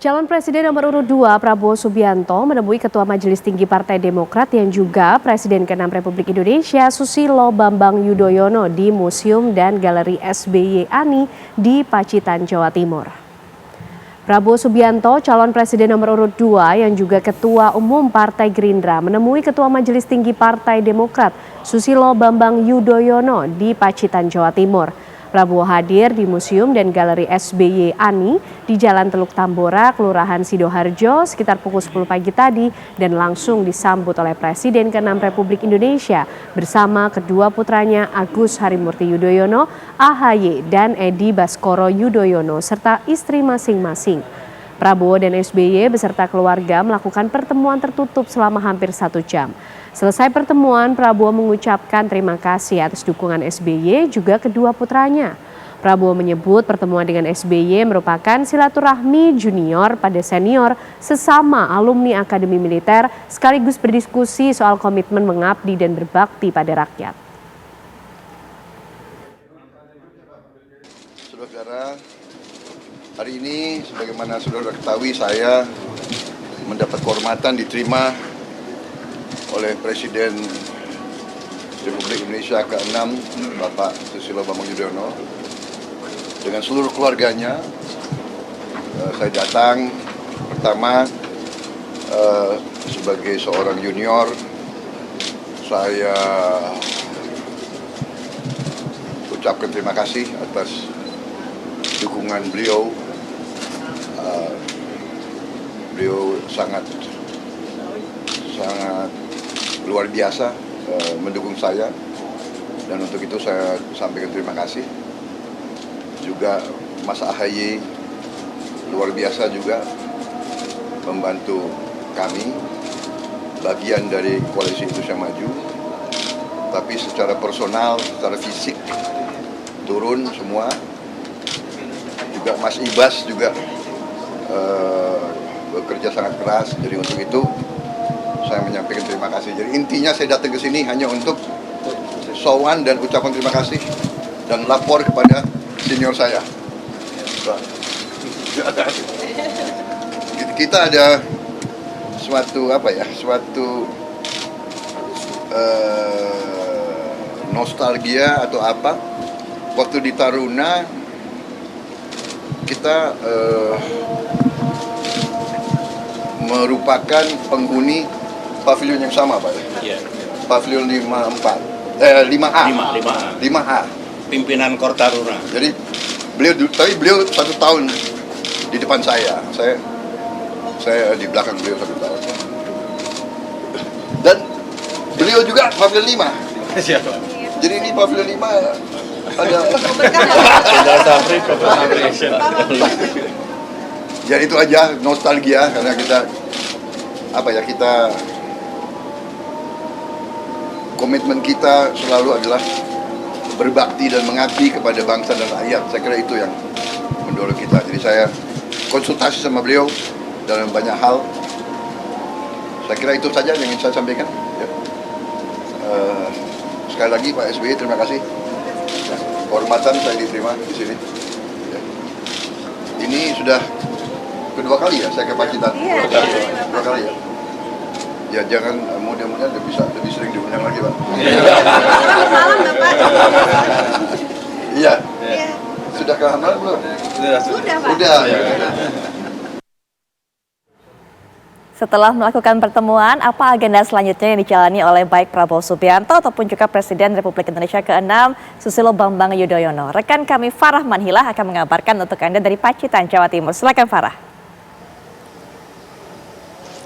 Calon Presiden nomor urut 2 Prabowo Subianto menemui Ketua Majelis Tinggi Partai Demokrat yang juga Presiden ke-6 Republik Indonesia Susilo Bambang Yudhoyono di Museum dan Galeri SBY Ani di Pacitan, Jawa Timur. Prabowo Subianto, calon Presiden nomor urut 2 yang juga Ketua Umum Partai Gerindra menemui Ketua Majelis Tinggi Partai Demokrat Susilo Bambang Yudhoyono di Pacitan, Jawa Timur. Prabowo hadir di Museum dan Galeri SBY Ani di Jalan Teluk Tambora, Kelurahan Sidoarjo sekitar pukul 10 pagi tadi dan langsung disambut oleh Presiden ke-6 Republik Indonesia bersama kedua putranya Agus Harimurti Yudhoyono, AHY dan Edi Baskoro Yudhoyono serta istri masing-masing. Prabowo dan SBY beserta keluarga melakukan pertemuan tertutup selama hampir 1 jam. Selesai pertemuan, Prabowo mengucapkan terima kasih atas dukungan SBY juga kedua putranya. Prabowo menyebut pertemuan dengan SBY merupakan silaturahmi junior pada senior sesama alumni Akademi Militer sekaligus berdiskusi soal komitmen mengabdi dan berbakti pada rakyat. Saudara, hari ini sebagaimana saudara ketahui saya mendapat kehormatan diterima oleh Presiden Republik Indonesia ke-6 Bapak Susilo Bambang Yudhoyono dengan seluruh keluarganya. Saya datang pertama sebagai seorang junior, saya ucapkan terima kasih atas dukungan beliau. Beliau sangat luar biasa mendukung saya, dan untuk itu saya sampaikan terima kasih. Juga Mas AHY luar biasa juga membantu kami, bagian dari koalisi Indonesia Maju, tapi secara personal, secara fisik turun semua. Juga Mas Ibas juga bekerja sangat keras, jadi untuk itu saya menyampaikan terima kasih. Jadi intinya saya datang ke sini hanya untuk sowan dan ucapan terima kasih dan lapor kepada senior saya. Kita ada suatu nostalgia atau apa. Waktu di Taruna kita merupakan penghuni pavilion yang sama, Pak. Iya. Pavilion 5A. Pimpinan Kor Taruna. Jadi beliau 1 tahun di depan saya. Saya di belakang beliau 1 tahun. Dan beliau juga pavilion 5. Siapa? Jadi ini pavilion 5 ada. Jadi itu aja nostalgia, karena kita komitmen kita selalu adalah berbakti dan mengabdi kepada bangsa dan rakyat. Saya kira itu yang mendorong kita. Jadi saya konsultasi sama beliau dalam banyak hal. Saya kira itu saja yang ingin saya sampaikan. Ya. Sekali lagi Pak SBY, terima kasih. Kehormatan saya diterima di sini. Ya. Ini sudah kedua kali ya saya ke Pacitan. Dua kali ya. Ya jangan, mudah-mudahan lebih sering diundang lagi, Pak. Malam, Bapak. Iya. Sudah ke Hamalan belum? Sudah, Pak. Sudah. Setelah melakukan pertemuan, apa agenda selanjutnya yang dijalani oleh baik Prabowo Subianto ataupun juga Presiden Republik Indonesia ke-6 Susilo Bambang Yudhoyono? Rekan kami Farah Manhilah akan mengabarkan untuk Anda dari Pacitan, Jawa Timur. Silakan Farah.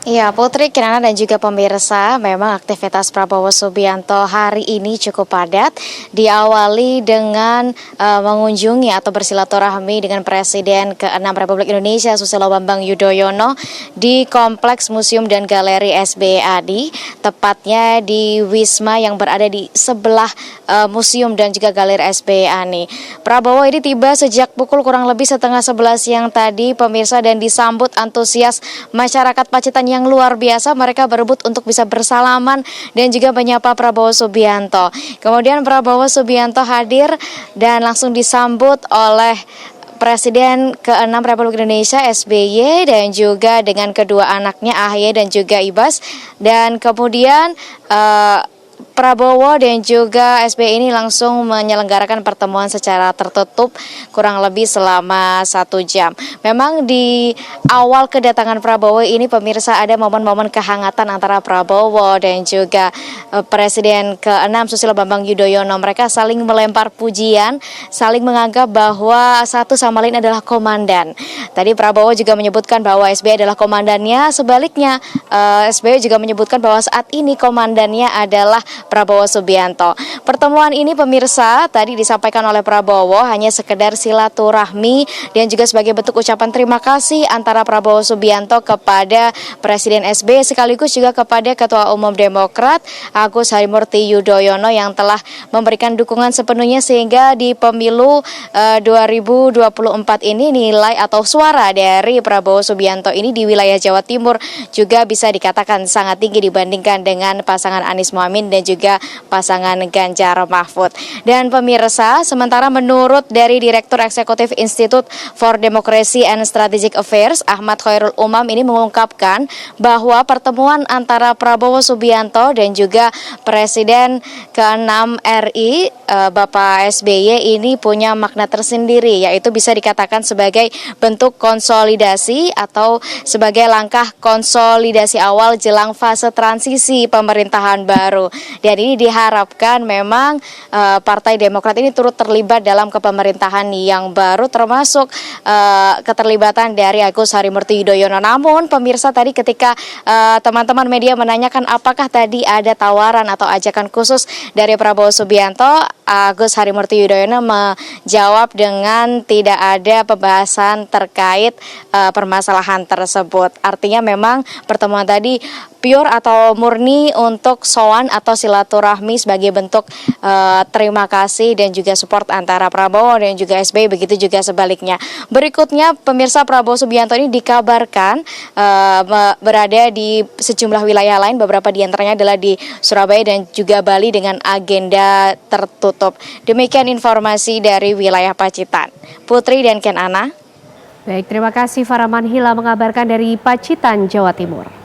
Ya, Putri, Kirana dan juga pemirsa, memang aktivitas Prabowo Subianto hari ini cukup padat. Diawali dengan mengunjungi atau bersilaturahmi dengan Presiden ke-6 Republik Indonesia Susilo Bambang Yudhoyono di Kompleks Museum dan Galeri SBY Ani, tepatnya di Wisma yang berada di sebelah Museum dan juga Galeri SBY Ani. Prabowo ini tiba sejak pukul kurang lebih 10:30 siang tadi, pemirsa, dan disambut antusias masyarakat Pacitan yang luar biasa. Mereka berebut untuk bisa bersalaman dan juga menyapa Prabowo Subianto. Kemudian Prabowo Subianto hadir dan langsung disambut oleh Presiden ke-6 Republik Indonesia SBY dan juga dengan kedua anaknya AHY dan juga Ibas, dan kemudian Prabowo dan juga SBY ini langsung menyelenggarakan pertemuan secara tertutup kurang lebih selama 1 jam. Memang di awal kedatangan Prabowo ini pemirsa ada momen-momen kehangatan antara Prabowo dan juga Presiden ke-6 Susilo Bambang Yudhoyono. Mereka saling melempar pujian, saling menganggap bahwa satu sama lain adalah komandan. Tadi Prabowo juga menyebutkan bahwa SBY adalah komandannya, sebaliknya SBY juga menyebutkan bahwa saat ini komandannya adalah Prabowo Subianto. Pertemuan ini pemirsa tadi disampaikan oleh Prabowo hanya sekedar silaturahmi dan juga sebagai bentuk ucapan terima kasih antara Prabowo Subianto kepada Presiden SBY sekaligus juga kepada Ketua Umum Demokrat Agus Harimurti Yudhoyono yang telah memberikan dukungan sepenuhnya sehingga di pemilu 2024 ini nilai atau suara dari Prabowo Subianto ini di wilayah Jawa Timur juga bisa dikatakan sangat tinggi dibandingkan dengan pasangan Anies Mohaimin dan juga pasangan Ganjar Mahfud. Dan pemirsa, sementara menurut dari Direktur Eksekutif Institute for Democracy and Strategic Affairs Ahmad Khairul Umam ini mengungkapkan bahwa pertemuan antara Prabowo Subianto dan juga Presiden ke-6 RI Bapak SBY ini punya makna tersendiri, yaitu bisa dikatakan sebagai bentuk konsolidasi atau sebagai langkah konsolidasi awal jelang fase transisi pemerintahan baru. Dan ini diharapkan memang Partai Demokrat ini turut terlibat dalam kepemerintahan yang baru, termasuk keterlibatan dari Agus Harimurti Yudhoyono. Namun pemirsa, tadi ketika teman-teman media menanyakan apakah tadi ada tawaran atau ajakan khusus dari Prabowo Subianto, Agus Harimurti Yudhoyono menjawab dengan tidak ada pembahasan terkait permasalahan tersebut. Artinya memang pertemuan tadi pure atau murni untuk sowan atau silaturahmi sebagai bentuk terima kasih dan juga support antara Prabowo dan juga SBY, begitu juga sebaliknya. Berikutnya pemirsa, Prabowo Subianto ini dikabarkan berada di sejumlah wilayah lain, beberapa diantaranya adalah di Surabaya dan juga Bali dengan agenda tertutup. Demikian informasi dari wilayah Pacitan. Putri dan Ken Ana. Baik, terima kasih Farah Manhila mengabarkan dari Pacitan, Jawa Timur.